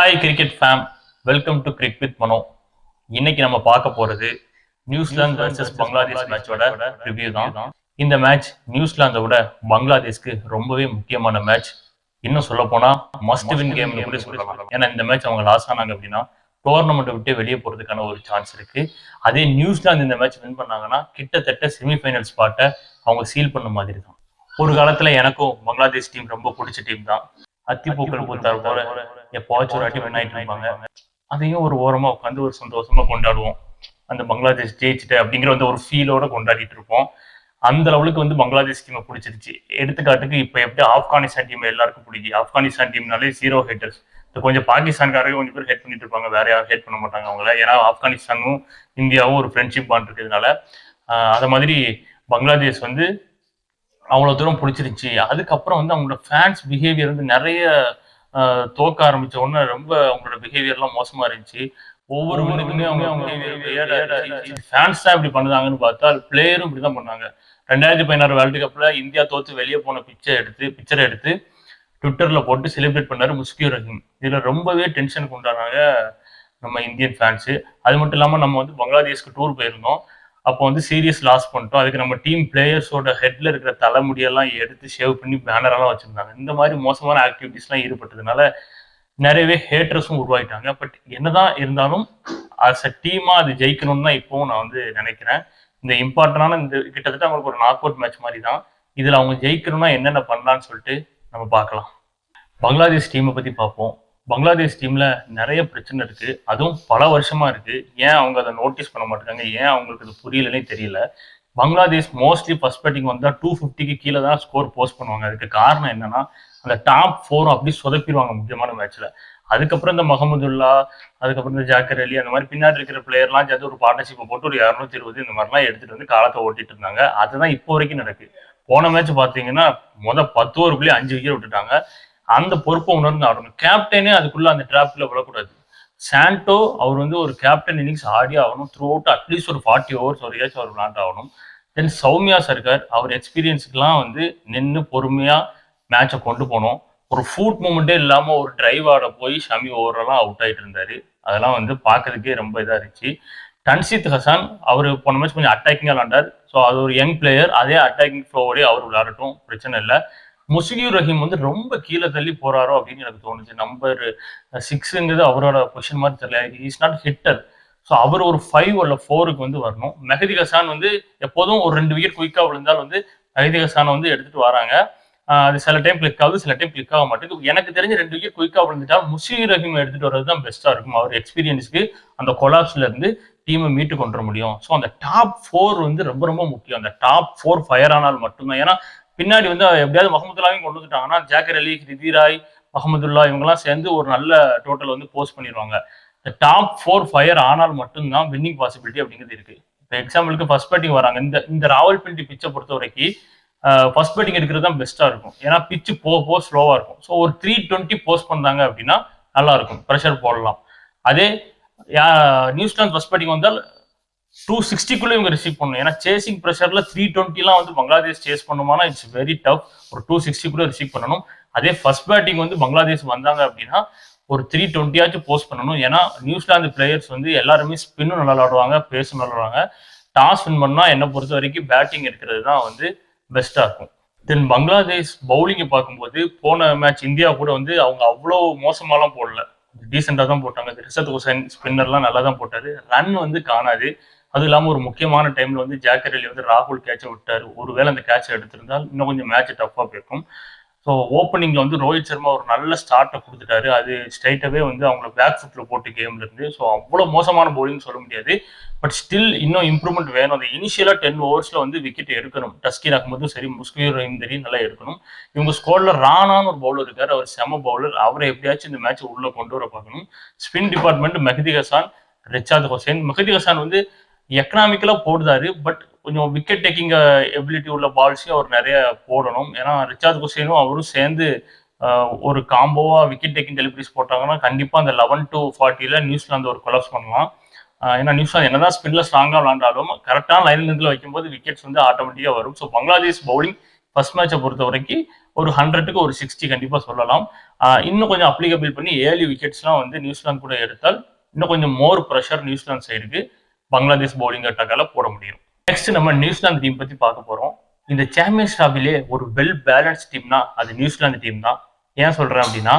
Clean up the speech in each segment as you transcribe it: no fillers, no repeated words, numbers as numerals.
Hi cricket fam, welcome to cric with Mano. இன்னைக்கு நம்ம பார்க்க போறது நியூசிலாந்து வர்சஸ் பங்களாதேஷ் மேட்சோட ரிவ்யூ தான். இந்த மேட்ச் நியூசிலாந்தை விட பங்களாதேஷ்க்கு ரொம்பவே முக்கியமான மேட்ச். இன்னும் சொல்ல போனா மஸ்ட் வின் கேம் கூட சொல்லலாம். ஏன்னா இந்த மேட்ச் அவங்க லாஸ் ஆனாங்க அப்படின்னா டோர்னமெண்ட்டை விட்டு வெளியே போறதுக்கான ஒரு சான்ஸ் இருக்கு. அதே நியூசிலாந்து இந்த மேட்ச் வின் பண்ணாங்கன்னா கிட்டத்தட்ட செமிஃபைனல் ஸ்பாட்டை அவங்க சீல் பண்ண மாதிரி தான். ஒரு காலத்துல எனக்கும் பங்களாதேஷ் டீம் ரொம்ப பிடிச்ச டீம் தான். அத்திப்பூக்கள் பூத்தார் போல எப்போச்சும் ஒரு வாட்டி வின் ஆயிட்டு இருப்பாங்க. அதையும் ஒரு ஓரமா உட்காந்து ஒரு சந்தோஷமா கொண்டாடுவோம். அந்த பங்களாதேஷ் ஜெயிச்சுட்டு அப்படிங்கிற வந்து ஒரு ஃபீலோட கொண்டாடிட்டு இருப்போம். அந்த லெவலுக்கு வந்து பங்களாதேஷ் டீமை பிடிச்சிருச்சு. எடுத்துக்காட்டுக்கு இப்போ எப்படி ஆப்கானிஸ்தான் டீம் எல்லாருக்கும் பிடிக்கும். ஆப்கானிஸ்தான் டீம்னாலே ஜீரோ ஹேட்டர்ஸ். கொஞ்சம் பாகிஸ்தான்காரங்க கொஞ்சம் பேர் ஹேட் பண்ணிட்டு இருப்பாங்க, வேற யாரும் ஹேட் பண்ண மாட்டாங்க அவங்கள. ஏன்னா ஆப்கானிஸ்தானும் இந்தியாவும் ஒரு ஃப்ரெண்ட்ஷிப் பாண்ட் இருக்கிறதுனால. அதை மாதிரி பங்களாதேஷ் வந்து அவ்வளோ தூரம் பிடிச்சிருச்சு. அதுக்கப்புறம் வந்து அவங்களோட ஃபேன்ஸ் பிஹேவியர் வந்து நிறைய தோக்க ஆரம்பிச்ச உடனே ரொம்ப அவங்களோட பிஹேவியர்லாம் மோசமா இருந்துச்சு. ஒவ்வொரு மணிக்குமே அவங்க ஃபேன்ஸ் தான் இப்படி பண்ணுதாங்கன்னு பார்த்தா பிளேயரும் இப்படிதான் பண்ணாங்க. 2016 வேர்ல்டு கப்ல இந்தியா தோத்து வெளியே போன பிக்சரை எடுத்து ட்விட்டர்ல போட்டு செலிப்ரேட் பண்ணாரு முஷ்ஃபிகுர் ரஹீம். இதுல ரொம்பவே டென்ஷனுக்கு உண்டானாங்க நம்ம இந்தியன் ஃபேன்ஸு. அது மட்டும் இல்லாம நம்ம வந்து பங்களாதேஷ்க்கு டூர் போயிருந்தோம். அப்போ வந்து சீரியஸ் லாஸ் பண்ணிட்டோம். அதுக்கு நம்ம டீம் பிளேயர்ஸோட ஹெட்ல இருக்கிற தலைமுடியெல்லாம் எடுத்து ஷேவ் பண்ணி பேனரெல்லாம் வச்சிருந்தாங்க. இந்த மாதிரி மோசமான ஆக்டிவிட்டிஸ்லாம் ஈடுபட்டதுனால நிறையவே ஹேட்டர்ஸும் உருவாயிட்டாங்க. பட் என்னதான் இருந்தாலும் அஸ் அ டீமா அது ஜெயிக்கணும்னு தான் இப்போவும் நான் வந்து நினைக்கிறேன். இந்த இம்பார்ட்டன்டான இந்த கிட்டத்தட்ட அவங்களுக்கு ஒரு நாக் அவுட் மேட்ச் மாதிரி தான். இதுல அவங்க ஜெயிக்கணும்னா என்னென்ன பண்ணலான்னு சொல்லிட்டு நம்ம பார்க்கலாம். பங்களாதேஷ் டீமை பத்தி பார்ப்போம். பங்களாதேஷ் டீம்ல நிறைய பிரச்சனை இருக்கு, அதுவும் பல வருஷமா இருக்கு. ஏன் அவங்க அதை நோட்டீஸ் பண்ண மாட்டாங்க, ஏன் அவங்களுக்கு அது புரியலன்னே தெரியல. பங்களாதேஷ் மோஸ்ட்லி ஃபர்ஸ்ட் பேட்டிங் வந்தா 250க்கு கீழே தான் ஸ்கோர் போஸ்ட் பண்ணுவாங்க. அதுக்கு காரணம் என்னன்னா அந்த டாப் 4 அப்படி சொதப்பிடுவாங்க முக்கியமான மேட்ச்ல. அதுக்கப்புறம் இந்த முகமதுல்லா, அதுக்கப்புறம் இந்த ஜாக்கர் அலி, அந்த மாதிரி பின்னாடி இருக்கிற பிளேயர்லாம் சேர்ந்து ஒரு பார்ட்னர்ஷிப்பை போட்டு ஒரு 220 இந்த மாதிரிலாம் எடுத்துட்டு வந்து காலத்தை ஓட்டிட்டு இருந்தாங்க. அதுதான் இப்போ வரைக்கும் நடக்கு. போன மேட்ச் பார்த்தீங்கன்னா 10 ஓவருக்குள்ளேயே 5 விக்கெட் விட்டுட்டாங்க. அந்த பொறுப்பை உணர்ந்து ஆடணும். கேப்டனே அதுக்குள்ள அந்த டிராப்ல விடக்கூடாது. சாண்டோ அவர் வந்து ஒரு கேப்டன் இன்னிங்ஸ் ஆடி ஆகணும். த்ரூ அவுட் அட்லீஸ்ட் ஒரு 40 ஓவர்ஸ் வரையாச்சும் அவர் விளாண்ட் ஆகணும். தென் சௌமியா சர்கார் அவர் எக்ஸ்பீரியன்ஸுக்குலாம் வந்து நின்று பொறுமையா மேட்சை கொண்டு போனோம். ஒரு ஃபுட் மூமெண்ட்டே இல்லாமல் ஒரு டிரைவ் ஆட போய் ஷமி ஓவரெல்லாம் அவுட் ஆகிட்டு இருந்தாரு. அதெல்லாம் வந்து பார்க்கறதுக்கே ரொம்ப இதாக இருந்துச்சு. டன்சித் ஹசான் அவர் போன மேட்ச் கொஞ்சம் அட்டாக்கிங்காக விளாண்டார். ஸோ அது ஒரு யங் பிளேயர், அதே அட்டாக்கிங் ஃப்ளோவோடய அவர் விளையாடட்டும், பிரச்சனை இல்லை. முஷ்ஃபிகுர் ரஹீம் வந்து ரொம்ப கீழே தள்ளி போறாரோ அப்படின்னு எனக்கு தோணுச்சு. நம்பர் 6ங்கிறது அவரோட பொசிஷன் மாதிரி தெரியல. Is not hitter. ஸோ அவர் ஒரு 5 அல்ல 4க்கு வந்து வரணும். மெஹதி ஹசான் வந்து எப்போதும் ஒரு 2 விக்கெட் குயிக்காக விழுந்தால் வந்து மெஹதி ஹசானை வந்து எடுத்துட்டு வராங்க. அது சில டைம் கிளிக் ஆகுது, சில டைம் கிளிக் ஆக மாட்டேங்குது. எனக்கு தெரிஞ்ச 2 விக்கெட் குயிக்காக விழுந்துட்டா முஷ்ஃபிகுர் ரஹீம் எடுத்துட்டு வர்றது தான் பெஸ்டா இருக்கும். அவர் எக்ஸ்பீரியன்ஸ்க்கு அந்த கொலாப்ஸ்ல இருந்து டீமை மீட்டு கொண்டு வர முடியும். ஸோ அந்த டாப் 4 வந்து ரொம்ப ரொம்ப முக்கியம். அந்த டாப் 4 ஃபயர் ஆனால் மட்டும்தான். ஏன்னா பின்னாடி வந்து எப்படியாவது முகமதுல்லாவையும் கொண்டு வந்துட்டாங்கன்னா ஜாக்கர் அலி, ஹிதிராய், முகமதுல்லா இவங்கெல்லாம் சேர்ந்து ஒரு நல்ல டோட்டல் வந்து போஸ்ட் பண்ணிடுவாங்க. இந்த டாப் 4 ஃபயர் ஆனால் மட்டும்தான் வின்னிங் பாசிபிலிட்டி அப்படிங்கிறது இருக்கு. இப்போ எக்ஸாம்பிளுக்கு ஃபர்ஸ்ட் பேட்டிங் வராங்க. இந்த ராவல்பிண்டி பிச்சை பொறுத்த வரைக்கும் ஃபர்ஸ்ட் பேட்டிங் எடுக்கிறது தான் பெஸ்ட்டாக இருக்கும். ஏன்னா பிச்சு போக ஸ்லோவாக இருக்கும். ஸோ ஒரு 320 போஸ்ட் பண்ணாங்க அப்படின்னா நல்லா இருக்கும், ப்ரெஷர் போடலாம். அதே நியூசிலாந்து ஃபர்ஸ்ட் பேட்டிங் வந்தால் 260க்குள்ள இவங்க ரிசீவ் பண்ணணும். ஏன்னா சேசிங் ப்ரெஷர்ல 320 வந்து பங்களாதேஷ் சேஸ் பண்ணுமானா இட்ஸ் வெரி டஃப். ஒரு 260க்குள்ள ரிசீவ் பண்ணணும். அதே ஃபர்ஸ்ட் பேட்டிங் வந்து பங்களாதேஷ் வந்தாங்க அப்படின்னா ஒரு 320 போஸ்ட் பண்ணணும். ஏன்னா நியூசிலாந்து பிளேயர்ஸ் வந்து எல்லாருமே ஸ்பின்னும் நல்லா விளாடுவாங்க, பேஸும் நல்லா விளாடுவாங்க. டாஸ் வின் பண்ணா என்னை பொறுத்த வரைக்கும் பேட்டிங் இருக்கிறது தான் வந்து பெஸ்டா இருக்கும். தென் பங்களாதேஷ் பவுலிங்கை பார்க்கும்போது போன மேட்ச் இந்தியா கூட வந்து அவங்க அவ்வளோ மோசமாலாம் போடல, டீசெண்டாக தான் போட்டாங்க. ரிஷத் ஹுசைன் ஸ்பின்னர்லாம் நல்லா தான் போட்டாரு. ரன் வந்து காணாது. அதுவும் இல்லாமல் ஒரு முக்கியமான டைம்ல வந்து ஜாக்கர் அலி வந்து ராகுல் கேட்சை விட்டாரு. ஒருவேளை அந்த கேட்சை எடுத்திருந்தால் இன்னும் கொஞ்சம் மேட்ச் டஃப்பாக போயிருக்கும். ஸோ ஓப்பனிங்ல வந்து ரோஹித் சர்மா ஒரு நல்ல ஸ்டார்ட்டை கொடுத்துட்டாரு. அது ஸ்ட்ரைட்டாகவே வந்து அவங்கள பேக் ஃபுட்ல போட்டு கேம்ல இருந்து. ஸோ அவ்வளோ மோசமான பவுலிங் சொல்ல முடியாது. பட் ஸ்டில் இன்னும் இம்ப்ரூவ்மெண்ட் வேணும். அந்த இனிஷியலா 10 ஓவர்ஸ்ல வந்து விக்கெட் எடுக்கணும். தஸ்கீர் அகமதும் சரி, முஷ்ஃபிகுர் ரஹீம் சரி நல்லா எடுக்கணும். இவங்க ஸ்குவாட்ல ராணான்னு ஒரு பவுலர் இருக்காரு. அவர் செம பவுலர். அவரை எப்படியாச்சும் இந்த மேட்ச் உள்ள கொண்டு வர பார்க்கணும். Spin department Mehidy Hasan, Rishad Hossain. மெஹதி ஹசான் வந்து எக்கனாமிக்கலா போடுதாரு. பட் கொஞ்சம் விக்கெட் டேக்கிங் எபிலிட்டி உள்ள பால்ஸையும் அவர் நிறைய போடணும். ஏன்னா ரிச்சாத் ஹுசைனும் அவரும் சேர்ந்து ஒரு காம்போவா விக்கெட் டேக்கிங் டெலிவரிஸ் போட்டாங்கன்னா கண்டிப்பா அந்த 11 to 40ல நியூசிலாந்து ஒரு கொலாப்ஸ் பண்ணலாம். ஏன்னா நியூசிலாந்து என்னதான் ஸ்பின்ல ஸ்ட்ராங்கா விளாண்டாலும் கரெக்டான லைன்ல இருந்து வைக்கும்போது விக்கெட்ஸ் வந்து ஆட்டோமேட்டிக்கா வரும். ஸோ பங்களாதேஷ் பவுலிங் ஃபர்ஸ்ட் மேட்சை பொறுத்த வரைக்கும் ஒரு 100க்கு ஒரு 60 கண்டிப்பா சொல்லலாம். இன்னும் கொஞ்சம் அப்ளிகபிள் பண்ணி 7 விக்கெட்ஸ்லாம் வந்து நியூசிலாந்து கூட எடுத்தால் இன்னும் கொஞ்சம் மோர் ப்ரெஷர் நியூசிலாந்து சைடுக்கு பங்களாதேஷ் பவுலிங் அட்டாக்கால போட முடியும். நெக்ஸ்ட் நம்ம நியூசிலாந்து டீம் பத்தி பார்க்க போறோம். இந்த சாம்பியன்ஸ் டிராஃபிலே ஒரு வெல் பேலன்ஸ் டீம்னா அது நியூசிலாந்து டீம் தான். ஏன் சொல்றேன் அப்படின்னா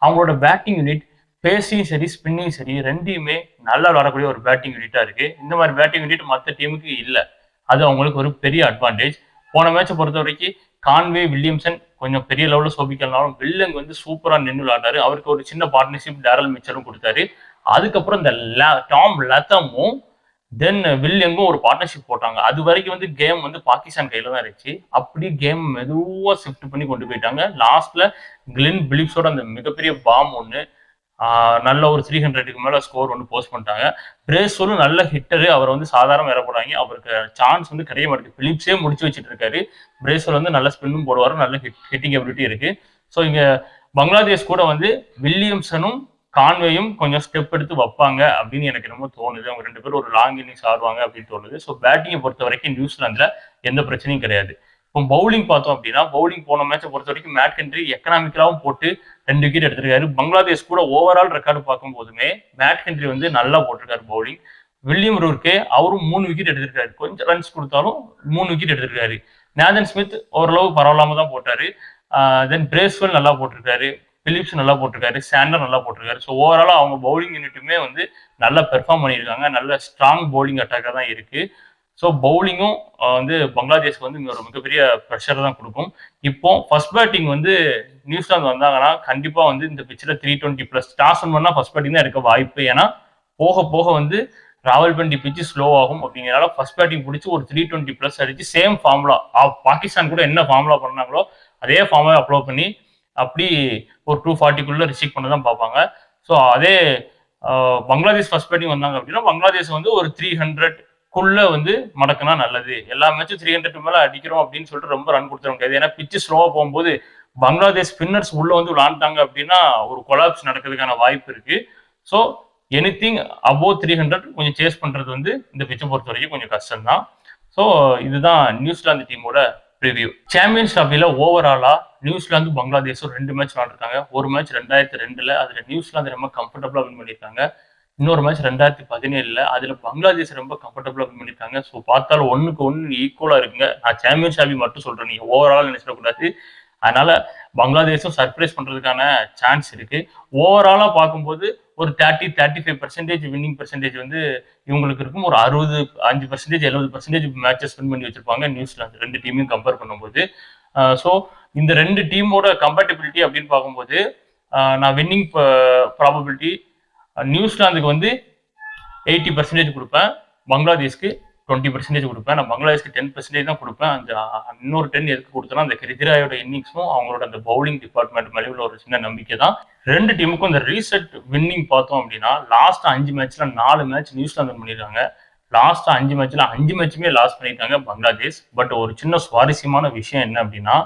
அவங்களோட பேட்டிங் யூனிட் பேஸையும் சரி ஸ்பின்னையும் சரி ரெண்டையுமே நல்லா விளாடக்கூடிய ஒரு பேட்டிங் யூனிட்டா இருக்கு. இந்த மாதிரி பேட்டிங் யூனிட் மற்ற டீமுக்கு இல்லை. அது அவங்களுக்கு ஒரு பெரிய அட்வான்டேஜ். போன மேட்சை பொறுத்த வரைக்கும் கான்வே வில்லியம்சன் கொஞ்சம் பெரிய லெவலில் சோபிக்கலனாலும் வில்லங் வந்து சூப்பராக நின்று விளையாண்டாரு. அவருக்கு ஒரு சின்ன பார்ட்னர்ஷிப் டேரல் மிச்சலும் கொடுத்தாரு. அதுக்கப்புறம் இந்த டாம் லத்தமும் தென் வில்லியங்கும் ஒரு பார்ட்னர்ஷிப் போட்டாங்க. அது வரைக்கும் வந்து கேம் வந்து பாகிஸ்தான் கையில தான் இருந்துச்சு. அப்படி கேம் மெதுவா ஷிஃப்ட் பண்ணி கொண்டு போயிட்டாங்க. லாஸ்ட்ல கிளென் பிலிப்ஸோட அந்த மிகப்பெரிய பாம் ஒன்று நல்ல ஒரு 300க்கு மேல ஸ்கோர் வந்து போஸ்ட் பண்ணிட்டாங்க. பிரேஸ்வலும் நல்ல ஹிட்டரு. அவர் வந்து சாதாரண இற போடுறாங்க. அவருக்கு சான்ஸ் வந்து கிடைக்க மாட்டேங்குது. பிலிப்ஸே முடிச்சு வச்சுட்டு இருக்காரு. பிரேஸ்வல் வந்து நல்ல ஸ்பின்னும் போடுவார். நல்ல ஹிட்டிங் எபிலிட்டி இருக்கு. ஸோ இங்க பங்களாதேஷ் கூட வந்து வில்லியம்சனும் கான்வேயும் கொஞ்சம் ஸ்டெப் எடுத்து வைப்பாங்க அப்படின்னு எனக்கு ரொம்ப தோணுது. அவங்க 2 பேரும் ஒரு லாங் இன்னிங்ஸ் ஆடுவாங்க அப்படின்னு தோணுது. ஸோ பேட்டிங்கை பொறுத்த வரைக்கும் நியூசிலாந்துல எந்த பிரச்சனையும் கிடையாது. இப்போ பவுலிங் பார்த்தோம் அப்படின்னா பவுலிங் போன மேட்சை பொறுத்த வரைக்கும் மேட் ஹென்ரி எக்கனாமிக்கலாவும் போட்டு 2 விக்கெட் எடுத்திருக்காரு. பங்களாதேஷ் கூட ஓவரால் ரெக்கார்டு பார்க்கும் போதுமே மேட் ஹென்ரி வந்து நல்லா போட்டிருக்காரு பவுலிங். வில்லியம் ரூர்கே அவரும் 3 விக்கெட் எடுத்திருக்காரு. கொஞ்சம் ரன்ஸ் கொடுத்தாலும் 3 விக்கெட் எடுத்திருக்காரு. நேதன் ஸ்மித் ஓரளவு பரவாயில்லாம தான் போட்டாரு. தென் பிரேஸ்வெல் நல்லா போட்டிருக்காரு. பிலிப்ஸ் நல்லா போட்டிருக்காரு. சாண்டர் நல்லா போட்டிருக்காரு. ஸோ ஓவராலா அவங்க பவுலிங் யூனிட்டுமே வந்து நல்லா பெர்ஃபார்ம் பண்ணியிருக்காங்க. நல்ல ஸ்ட்ராங் பவுலிங் அட்டாக்காக தான் இருக்கு. ஸோ பவுலிங்கும் வந்து பங்களாதேஷ்க்கு வந்து ஒரு மிகப்பெரிய ப்ரெஷர் தான் கொடுக்கும். இப்போ ஃபர்ஸ்ட் பேட்டிங் வந்து நியூசிலாந்து வந்தாங்கன்னா கண்டிப்பா வந்து இந்த பிச்சில் 320+ டாஸ் பண்ணா ஃபர்ஸ்ட் பேட்டிங் தான் எடுக்க வாய்ப்பு. ஏன்னா போக போக வந்து ராவல்பிண்டி பிச்சு ஸ்லோ ஆகும். அப்படிங்கிறனால ஃபர்ஸ்ட் பேட்டிங் பிடிச்சி ஒரு 320+ அடிச்சு சேம் ஃபார்முலா பாகிஸ்தான் கூட என்ன ஃபார்முலா பண்ணாங்களோ அதே ஃபார்முலா அப்ளை பண்ணி அப்படி ஒரு 240க்குள்ள ரிசீவ் பண்ண தான் பார்ப்பாங்க. ஸோ அதே பங்களாதேஷ் ஃபர்ஸ்ட் பேட்டிங் வந்தாங்க அப்படின்னா பங்களாதேஷ் வந்து ஒரு 300க்குள்ள வந்து மடக்குனா நல்லது. எல்லா மேட்சும் 300 மேல அடிக்கிறோம் அப்படின்னு சொல்லிட்டு ரொம்ப ரன் கொடுத்துட முடியாது. ஏன்னா பிச்சு ஸ்லோவா போகும்போது பங்களாதேஷ் ஸ்பின்னர்ஸ் உள்ள வந்து விளாண்டாங்க அப்படின்னா ஒரு கொலாப்ஸ் நடக்கிறதுக்கான வாய்ப்பு இருக்கு. ஸோ எனிதிங் அபோவ் 300 கொஞ்சம் சேஸ் பண்றது வந்து இந்த பிச்சை பொறுத்த வரைக்கும் கொஞ்சம் கஷ்டம் தான். ஸோ இதுதான் நியூசிலாந்து டீமோட ரிவ்யூ. சாம்பியன்ஸ் டிராஃபில ஓவராலா நியூசிலாந்து பங்களாதேஷும் 2 மேட்ச் விளாண்டுருக்காங்க. ஒரு மேட்ச் 2002ல அதுல நியூசிலாந்து ரொம்ப கம்ஃபர்டபுளா வின் பண்ணியிருக்காங்க. இன்னொரு மேட்ச் 2017ல அதுல பங்களாதேஷ் ரொம்ப கம்ஃபர்டபுளா வின் பண்ணியிருக்காங்க. ஸோ பார்த்தாலும் 1க்கு 1 ஈக்குவலா இருக்குங்க. நான் சாம்பியன்ஸ் டிராஃபி மட்டும் சொல்றேன், நீங்க ஓவரால் நினைச்சிடக்கூடாது. அதனால பங்களாதேஷும் சர்ப்ரைஸ் பண்றதுக்கான சான்ஸ் இருக்கு. ஓவராலா பார்க்கும்போது ஒரு 30-35% வின்னிங் பெர்சன்டேஜ் வந்து இவங்களுக்கு இருக்கும். ஒரு 65% 70% மேட்சஸ் வின் பண்ணி வச்சிருப்பாங்க நியூசிலாந்து 2 டீமையும் கம்பேர் பண்ணும்போது. ஸோ இந்த 2 டீமோட கம்பேட்டபிலிட்டி அப்படின்னு பார்க்கும்போது நான் வின்னிங் ப்ராபபிலிட்டி நியூசிலாந்துக்கு வந்து 80% கொடுப்பேன். பங்களாதேஷ்க்கு 20% கொடுப்பேன். நான் பங்களாதேஷ்க்கு 10% தான் கொடுப்பேன். அந்த இன்னொரு 10 எதுக்கு கொடுத்தனா அந்த கிரிதிராயோட இன்னிங்ஸும் அவங்களோட அந்த பவுலிங் டிபார்ட்மெண்ட் மேலே உள்ள ஒரு சின்ன நம்பிக்கை தான். 2 டீமுக்கும் இந்த ரீசெட் வின்னிங் பார்த்தோம் அப்படின்னா லாஸ்ட் 5 மேட்ச்ல 4 மேட்ச் நியூசிலாந்து வின் பண்ணியிருக்காங்க. லாஸ்ட் 5 மேட்ச்ல 5 மேட்சுமே லாஸ் பண்ணியிருக்காங்க பங்களாதேஷ். பட் ஒரு சின்ன சுவாரஸ்யமான விஷயம் என்ன அப்படின்னா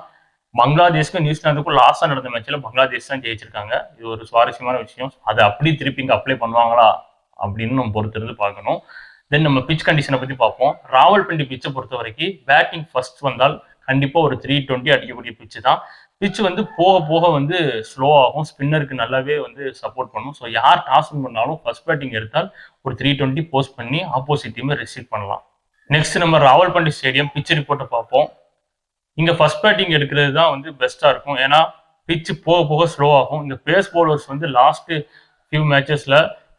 பங்களாதேஷ்க்கும் நியூசிலாந்துக்கும் லாஸ்டா நடந்த மேட்ச்ல பங்களாதேஷ் தான் ஜெயிச்சிருக்காங்க. இது ஒரு சுவாரஸ்யமான விஷயம். அதை அப்படி திருப்பி இங்க அப்ளை பண்ணுவாங்களா அப்படின்னு நம்ம பொறுத்திருந்து பார்க்கணும். தென் நம்ம பிச் கண்டிஷனை பத்தி பார்ப்போம். ராவல்பிண்டி பிச்சை பொறுத்த வரைக்கும் பேட்டிங் ஃபர்ஸ்ட் வந்தால் கண்டிப்பா ஒரு 320 அடிக்கக்கூடிய பிச்சு தான். பிச் வந்து போக போக வந்து ஸ்லோ ஆகும். ஸ்பின்னருக்கு நல்லாவே வந்து சப்போர்ட் பண்ணும். ஸோ யார் டாஸ் வின் பண்ணாலும் ஃபர்ஸ்ட் பேட்டிங் எடுத்தால் ஒரு 320 போஸ்ட் பண்ணி ஆப்போசிட் டீமை ரிசீவ் பண்ணலாம். நெக்ஸ்ட் நம்ம ராவல்பிண்டி ஸ்டேடியம் பிச் ரிப்போர்ட்டை பார்ப்போம். இங்க ஃபர்ஸ்ட் பேட்டிங் எடுக்கிறது தான் வந்து பெஸ்டா இருக்கும். ஏன்னா பிச் போக போக ஸ்லோ ஆகும். இந்த பேஸ் பவுலர்ஸ் வந்து லாஸ்ட் ஃபியூ மேட்சஸ்ல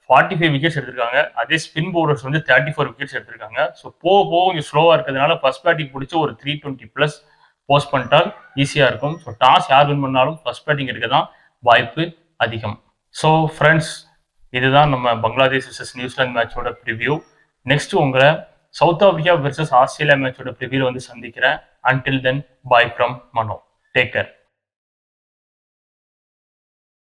45 விக்கெட்ஸ் எடுத்திருக்காங்க. அதே ஸ்பின் பவுலர்ஸ் வந்து 34 விக்கெட்ஸ் எடுத்திருக்காங்க. ஸோ போக போக கொஞ்சம் ஸ்லோவா இருக்கிறதுனால ஃபர்ஸ்ட் பேட்டிங் பிடிச்சி ஒரு 320+ போஸ்ட் பண்ணிட்டால் ஈஸியா இருக்கும். ஸோ டாஸ் யார் வின் பண்ணாலும் ஃபர்ஸ்ட் பேட்டிங் எடுக்க தான் வாய்ப்பு அதிகம். ஸோ ஃப்ரெண்ட்ஸ், இதுதான் நம்ம பங்களாதேஷ் vs நியூசிலாந்து மேட்சோட ப்ரிவியூ. நெக்ஸ்ட் உங்களை சவுத் ஆப்பிரிக்கா vs ஆஸ்திரேலியா மேட்சோட ப்ரிவியூல வந்து சந்திக்கிறேன். Until then, bye from Mano. Take care.